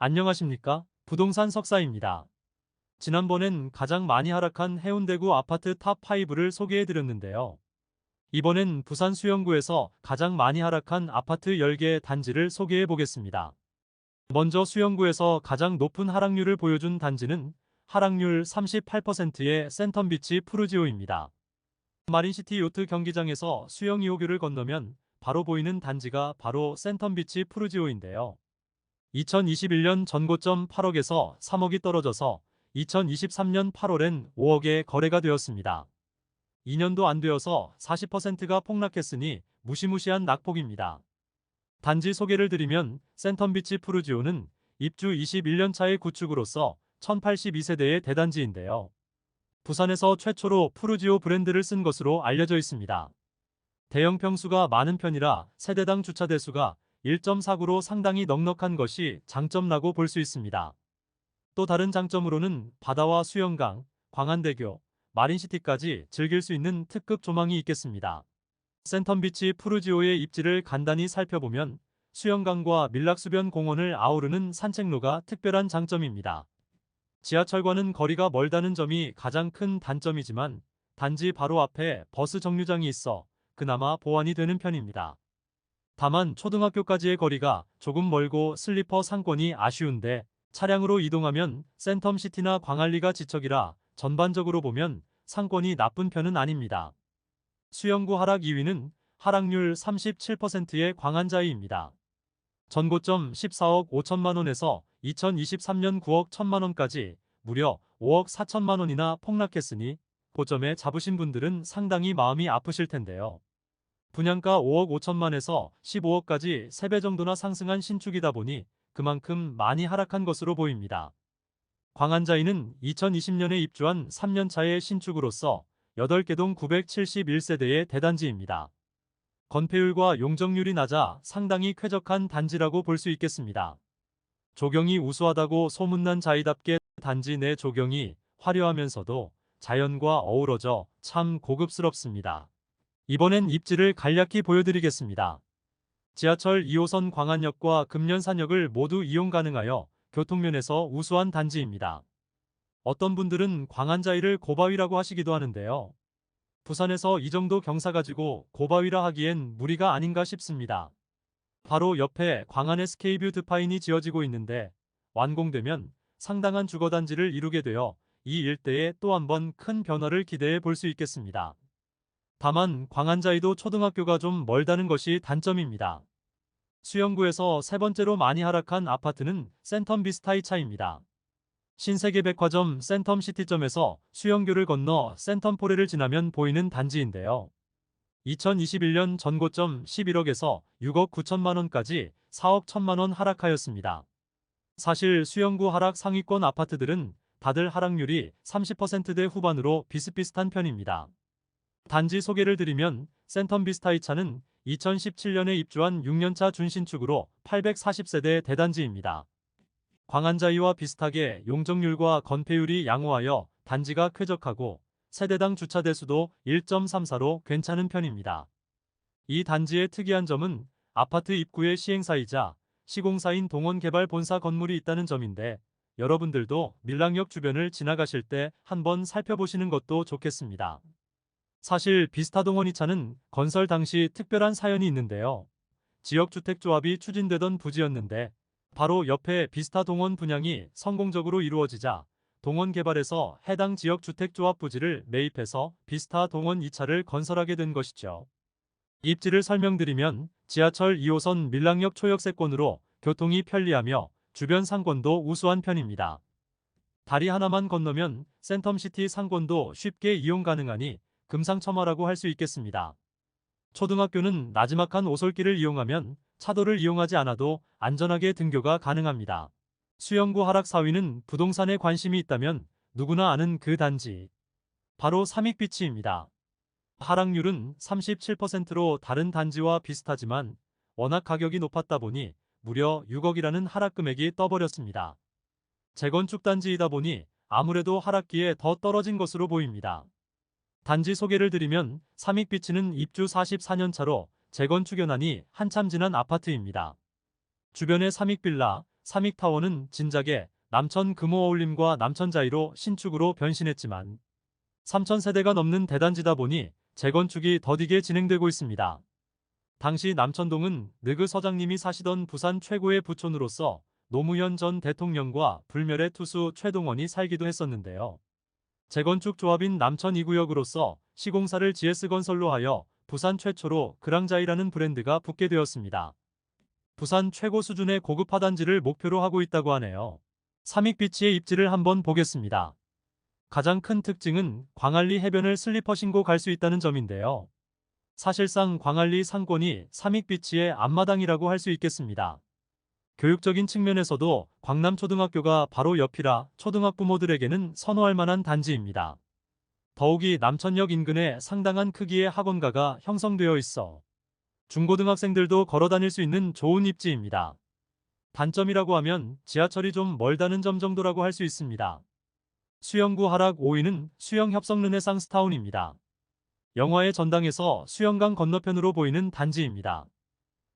안녕하십니까? 부동산 석사입니다. 지난번엔 가장 많이 하락한 해운대구 아파트 탑5를 소개해드렸는데요. 이번엔 부산 수영구에서 가장 많이 하락한 아파트 10개 단지를 소개해보겠습니다. 먼저 수영구에서 가장 높은 하락률을 보여준 단지는 하락률 38%의 센텀비치 푸르지오입니다. 마린시티 요트 경기장에서 수영 2호교를 건너면 바로 보이는 단지가 바로 센텀비치 푸르지오인데요. 2021년 전고점 8억에서 3억이 떨어져서 2023년 8월엔 5억에 거래가 되었습니다. 2년도 안 되어서 40%가 폭락했으니 무시무시한 낙폭입니다. 단지 소개를 드리면 센텀비치 푸르지오는 입주 21년 차의 구축으로서 1082세대의 대단지인데요. 부산에서 최초로 푸르지오 브랜드를 쓴 것으로 알려져 있습니다. 대형 평수가 많은 편이라 세대당 주차 대수가 1.49로 상당히 넉넉한 것이 장점라고 볼 수 있습니다. 또 다른 장점으로는 바다와 수영강, 광안대교, 마린시티까지 즐길 수 있는 특급 조망이 있겠습니다. 센텀비치 푸르지오의 입지를 간단히 살펴보면 수영강과 밀락수변 공원을 아우르는 산책로가 특별한 장점입니다. 지하철과는 거리가 멀다는 점이 가장 큰 단점이지만 단지 바로 앞에 버스 정류장이 있어 그나마 보완이 되는 편입니다. 다만 초등학교까지의 거리가 조금 멀고 슬리퍼 상권이 아쉬운데 차량으로 이동하면 센텀시티나 광안리가 지척이라 전반적으로 보면 상권이 나쁜 편은 아닙니다. 수영구 하락 2위는 하락률 37%의 광안자이입니다. 전고점 14억 5천만원에서 2023년 9억 1천만원까지 무려 5억 4천만원이나 폭락했으니 고점에 잡으신 분들은 상당히 마음이 아프실 텐데요. 분양가 5억 5천만에서 15억까지 3배 정도나 상승한 신축이다 보니 그만큼 많이 하락한 것으로 보입니다. 광안자이는 2020년에 입주한 3년차의 신축으로서 8개 동 971세대의 대단지입니다. 건폐율과 용적률이 낮아 상당히 쾌적한 단지라고 볼 수 있겠습니다. 조경이 우수하다고 소문난 자이답게 단지 내 조경이 화려하면서도 자연과 어우러져 참 고급스럽습니다. 이번엔 입지를 간략히 보여드리겠습니다. 지하철 2호선 광안역과 금년산역을 모두 이용 가능하여 교통면에서 우수한 단지입니다. 어떤 분들은 광안자이를 고바위라고 하시기도 하는데요. 부산에서 이 정도 경사 가지고 고바위라 하기엔 무리가 아닌가 싶습니다. 바로 옆에 광안 SK뷰 드파인이 지어지고 있는데 완공되면 상당한 주거단지를 이루게 되어 이 일대에 또 한 번 큰 변화를 기대해 볼 수 있겠습니다. 다만 광안자이도 초등학교가 좀 멀다는 것이 단점입니다. 수영구에서 세 번째로 많이 하락한 아파트는 센텀비스타이차입니다. 신세계백화점 센텀시티점에서 수영교를 건너 센텀포레를 지나면 보이는 단지인데요. 2021년 전고점 11억에서 6억 9천만원까지 4억 1천만원 하락하였습니다. 사실 수영구 하락 상위권 아파트들은 다들 하락률이 30%대 후반으로 비슷비슷한 편입니다. 단지 소개를 드리면 센텀비스타이차는 2017년에 입주한 6년차 준신축으로 840세대 대단지입니다. 광안자이와 비슷하게 용적률과 건폐율이 양호하여 단지가 쾌적하고 세대당 주차 대수도 1.34로 괜찮은 편입니다. 이 단지의 특이한 점은 아파트 입구에 시행사이자 시공사인 동원개발본사 건물이 있다는 점인데 여러분들도 밀락역 주변을 지나가실 때 한번 살펴보시는 것도 좋겠습니다. 사실 비스타동원 2차는 건설 당시 특별한 사연이 있는데요. 지역주택조합이 추진되던 부지였는데 바로 옆에 비스타동원 분양이 성공적으로 이루어지자 동원개발에서 해당 지역주택조합 부지를 매입해서 비스타동원 2차를 건설하게 된 것이죠. 입지를 설명드리면 지하철 2호선 밀락역 초역세권으로 교통이 편리하며 주변 상권도 우수한 편입니다. 다리 하나만 건너면 센텀시티 상권도 쉽게 이용 가능하니 금상첨화라고 할 수 있겠습니다. 초등학교는 나지막한 오솔길을 이용하면 차도를 이용하지 않아도 안전하게 등교가 가능합니다. 수영구 하락 4위는 부동산에 관심이 있다면 누구나 아는 그 단지. 바로 삼익비치입니다. 하락률은 37%로 다른 단지와 비슷하지만 워낙 가격이 높았다 보니 무려 6억이라는 하락 금액이 떠버렸습니다. 재건축 단지이다 보니 아무래도 하락기에 더 떨어진 것으로 보입니다. 단지 소개를 드리면 삼익비치는 입주 44년 차로 재건축 연한이 한참 지난 아파트입니다. 주변에 삼익빌라, 삼익타워는 진작에 남천 금호어울림과 남천자이로 신축으로 변신했지만 3,000세대가 넘는 대단지다 보니 재건축이 더디게 진행되고 있습니다. 당시 남천동은 느그 서장님이 사시던 부산 최고의 부촌으로서 노무현 전 대통령과 불멸의 투수 최동원이 살기도 했었는데요. 재건축 조합인 남천 2구역으로서 시공사를 GS건설로 하여 부산 최초로 그랑자이라는 브랜드가 붙게 되었습니다. 부산 최고 수준의 고급화 단지를 목표로 하고 있다고 하네요. 삼익비치의 입지를 한번 보겠습니다. 가장 큰 특징은 광안리 해변을 슬리퍼 신고 갈 수 있다는 점인데요. 사실상 광안리 상권이 삼익비치의 앞마당이라고 할 수 있겠습니다. 교육적인 측면에서도 광남초등학교가 바로 옆이라 초등학부모들에게는 선호할 만한 단지입니다. 더욱이 남천역 인근에 상당한 크기의 학원가가 형성되어 있어 중고등학생들도 걸어 다닐 수 있는 좋은 입지입니다. 단점이라고 하면 지하철이 좀 멀다는 점 정도라고 할 수 있습니다. 수영구 하락 5위는 수영 협성 르네상스타운입니다. 영화의 전당에서 수영강 건너편으로 보이는 단지입니다.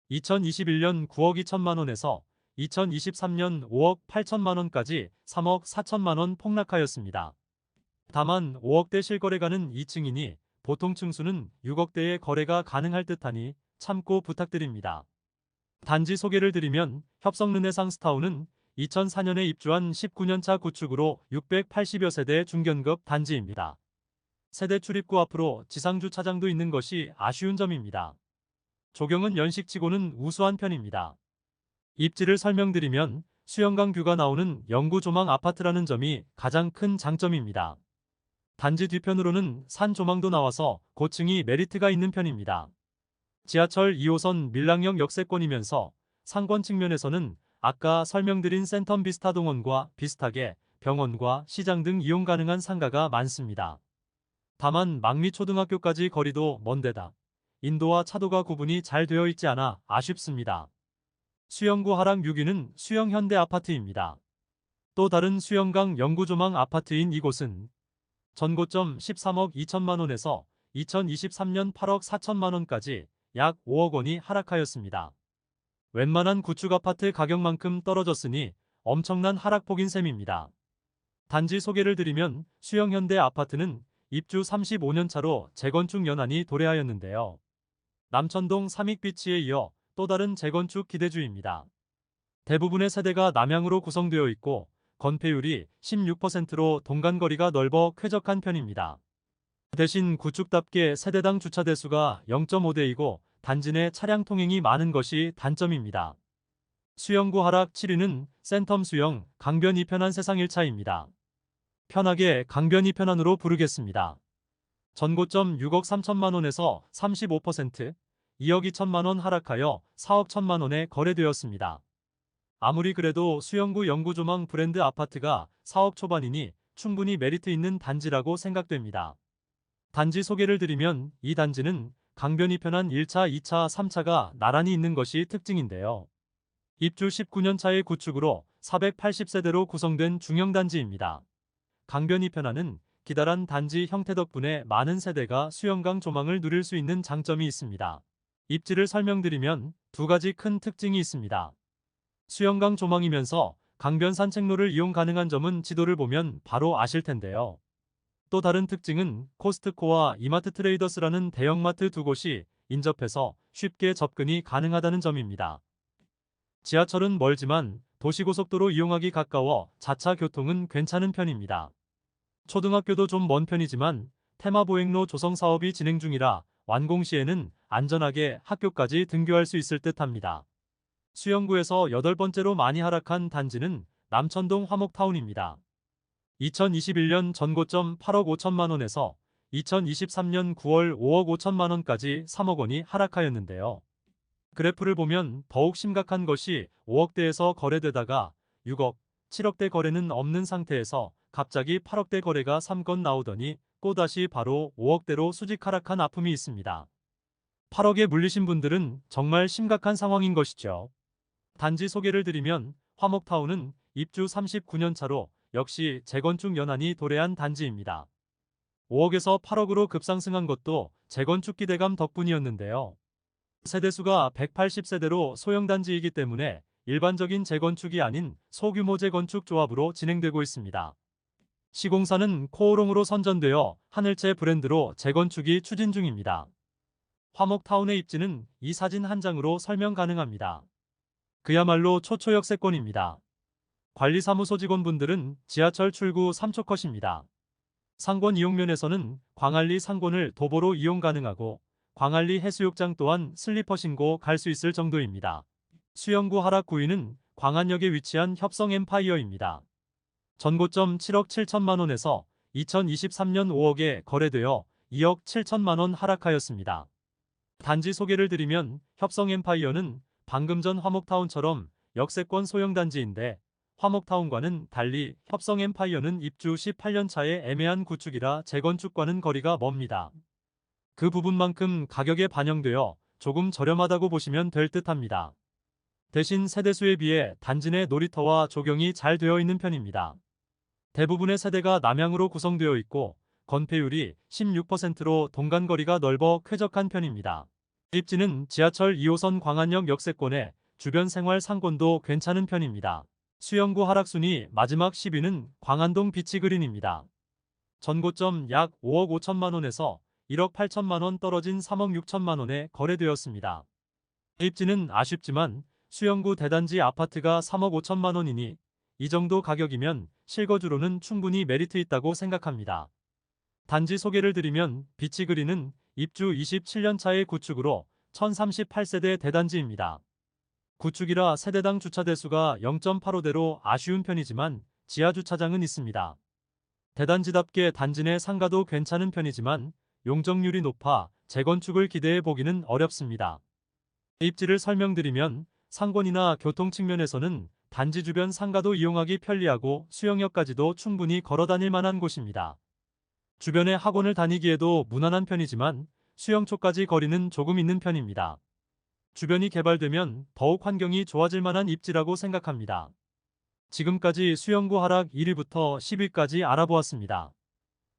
2021년 9억 2천만 원에서 2023년 5억 8천만 원까지 3억 4천만 원 폭락하였습니다. 다만 5억대 실거래가는 2층이니 보통 층수는 6억대의 거래가 가능할 듯하니 참고 부탁드립니다. 단지 소개를 드리면 협성 르네상스타운은 2004년에 입주한 19년차 구축으로 680여 세대의 중견급 단지입니다. 세대 출입구 앞으로 지상주차장도 있는 것이 아쉬운 점입니다. 조경은 연식치고는 우수한 편입니다. 입지를 설명드리면 수영강 뷰가 나오는 영구 조망 아파트라는 점이 가장 큰 장점입니다. 단지 뒤편으로는 산 조망도 나와서 고층이 메리트가 있는 편입니다. 지하철 2호선 밀락역 역세권이면서 상권 측면에서는 아까 설명드린 센텀 비스타 동원과 비슷하게 병원과 시장 등 이용 가능한 상가가 많습니다. 다만 망미초등학교까지 거리도 먼데다 인도와 차도가 구분이 잘 되어 있지 않아 아쉽습니다. 수영구 하락 6위는 수영현대 아파트입니다. 또 다른 수영강 영구조망 아파트인 이곳은 전고점 13억 2천만 원에서 2023년 8억 4천만 원까지 약 5억 원이 하락하였습니다. 웬만한 구축 아파트 가격만큼 떨어졌으니 엄청난 하락폭인 셈입니다. 단지 소개를 드리면 수영현대 아파트는 입주 35년 차로 재건축 연한이 도래하였는데요. 남천동 삼익비치에 이어 또 다른 재건축 기대주입니다. 대부분의 세대가 남향으로 구성되어 있고 건폐율이 16%로 동간거리가 넓어 쾌적한 편입니다. 대신 구축답게 세대당 주차 대수가 0.5대이고 단지 내 차량 통행이 많은 것이 단점입니다. 수영구 하락 7위는 센텀 수영 강변 2편한 세상 1차입니다. 편하게 강변 2편안으로 부르겠습니다. 전고점 6억 3천만 원에서 35%, 2억 2천만 원 하락하여 4억 1천만 원에 거래되었습니다. 아무리 그래도 수영구 영구조망 브랜드 아파트가 4억 초반이니 충분히 메리트 있는 단지라고 생각됩니다. 단지 소개를 드리면 이 단지는 강변이 편한 1차, 2차, 3차가 나란히 있는 것이 특징인데요. 입주 19년 차의 구축으로 480세대로 구성된 중형단지입니다. 강변이 편안은 기다란 단지 형태 덕분에 많은 세대가 수영강 조망을 누릴 수 있는 장점이 있습니다. 입지를 설명드리면 두 가지 큰 특징이 있습니다. 수영강 조망이면서 강변 산책로를 이용 가능한 점은 지도를 보면 바로 아실 텐데요. 또 다른 특징은 코스트코와 이마트 트레이더스라는 대형마트 두 곳이 인접해서 쉽게 접근이 가능하다는 점입니다. 지하철은 멀지만 도시고속도로 이용하기 가까워 자차 교통은 괜찮은 편입니다. 초등학교도 좀 먼 편이지만 테마보행로 조성 사업이 진행 중이라 완공 시에는 안전하게 학교까지 등교할 수 있을 듯합니다. 수영구에서 8번째로 많이 하락한 단지는 남천동 화목타운입니다. 2021년 전고점 8억 5천만 원에서 2023년 9월 5억 5천만 원까지 3억 원이 하락하였는데요. 그래프를 보면 더욱 심각한 것이 5억대에서 거래되다가 6억, 7억대 거래는 없는 상태에서 갑자기 8억대 거래가 3건 나오더니 또다시 바로 5억대로 수직 하락한 아픔이 있습니다. 8억에 물리신 분들은 정말 심각한 상황인 것이죠. 단지 소개를 드리면 화목타운은 입주 39년 차로 역시 재건축 연한이 도래한 단지입니다. 5억에서 8억으로 급상승한 것도 재건축 기대감 덕분이었는데요. 세대수가 180세대로 소형단지이기 때문에 일반적인 재건축이 아닌 소규모 재건축 조합으로 진행되고 있습니다. 시공사는 코오롱으로 선전되어 하늘채 브랜드로 재건축이 추진 중입니다. 화목타운의 입지는 이 사진 한 장으로 설명 가능합니다. 그야말로 초초역세권입니다. 관리사무소 직원분들은 지하철 출구 3초 컷입니다. 상권 이용면에서는 광안리 상권을 도보로 이용 가능하고 광안리 해수욕장 또한 슬리퍼 신고 갈 수 있을 정도입니다. 수영구 하락 9위는 광안역에 위치한 협성 엠파이어입니다. 전고점 7억 7천만 원에서 2023년 5억에 거래되어 2억 7천만 원 하락하였습니다. 단지 소개를 드리면 협성 엠파이어는 방금 전 화목타운처럼 역세권 소형 단지인데 화목타운과는 달리 협성 엠파이어는 입주 18년 차의 애매한 구축이라 재건축과는 거리가 멉니다. 그 부분만큼 가격에 반영되어 조금 저렴하다고 보시면 될 듯합니다. 대신 세대수에 비해 단지 내 놀이터와 조경이 잘 되어 있는 편입니다. 대부분의 세대가 남향으로 구성되어 있고 건폐율이 16%로 동간거리가 넓어 쾌적한 편입니다. 입지는 지하철 2호선 광안역 역세권에 주변 생활 상권도 괜찮은 편입니다. 수영구 하락순위 마지막 10위는 광안동 비치그린입니다. 전고점 약 5억 5천만 원에서 1억 8천만 원 떨어진 3억 6천만 원에 거래되었습니다. 입지는 아쉽지만 수영구 대단지 아파트가 3억 5천만 원이니 이 정도 가격이면 실거주로는 충분히 메리트 있다고 생각합니다. 단지 소개를 드리면 비치그린은 입주 27년 차의 구축으로 1038세대 대단지입니다. 구축이라 세대당 주차 대수가 0.85대로 아쉬운 편이지만 지하 주차장은 있습니다. 대단지답게 단지 내 상가도 괜찮은 편이지만 용적률이 높아 재건축을 기대해 보기는 어렵습니다. 입지를 설명드리면 상권이나 교통 측면에서는 단지 주변 상가도 이용하기 편리하고 수영역까지도 충분히 걸어 다닐 만한 곳입니다. 주변에 학원을 다니기에도 무난한 편이지만 수영초까지 거리는 조금 있는 편입니다. 주변이 개발되면 더욱 환경이 좋아질 만한 입지라고 생각합니다. 지금까지 수영구 하락 1위부터 10위까지 알아보았습니다.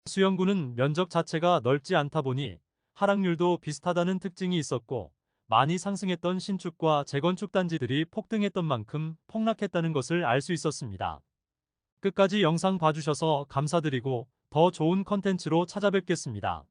수영구는 면적 자체가 넓지 않다 보니 하락률도 비슷하다는 특징이 있었고 많이 상승했던 신축과 재건축 단지들이 폭등했던 만큼 폭락했다는 것을 알 수 있었습니다. 끝까지 영상 봐주셔서 감사드리고 더 좋은 컨텐츠로 찾아뵙겠습니다.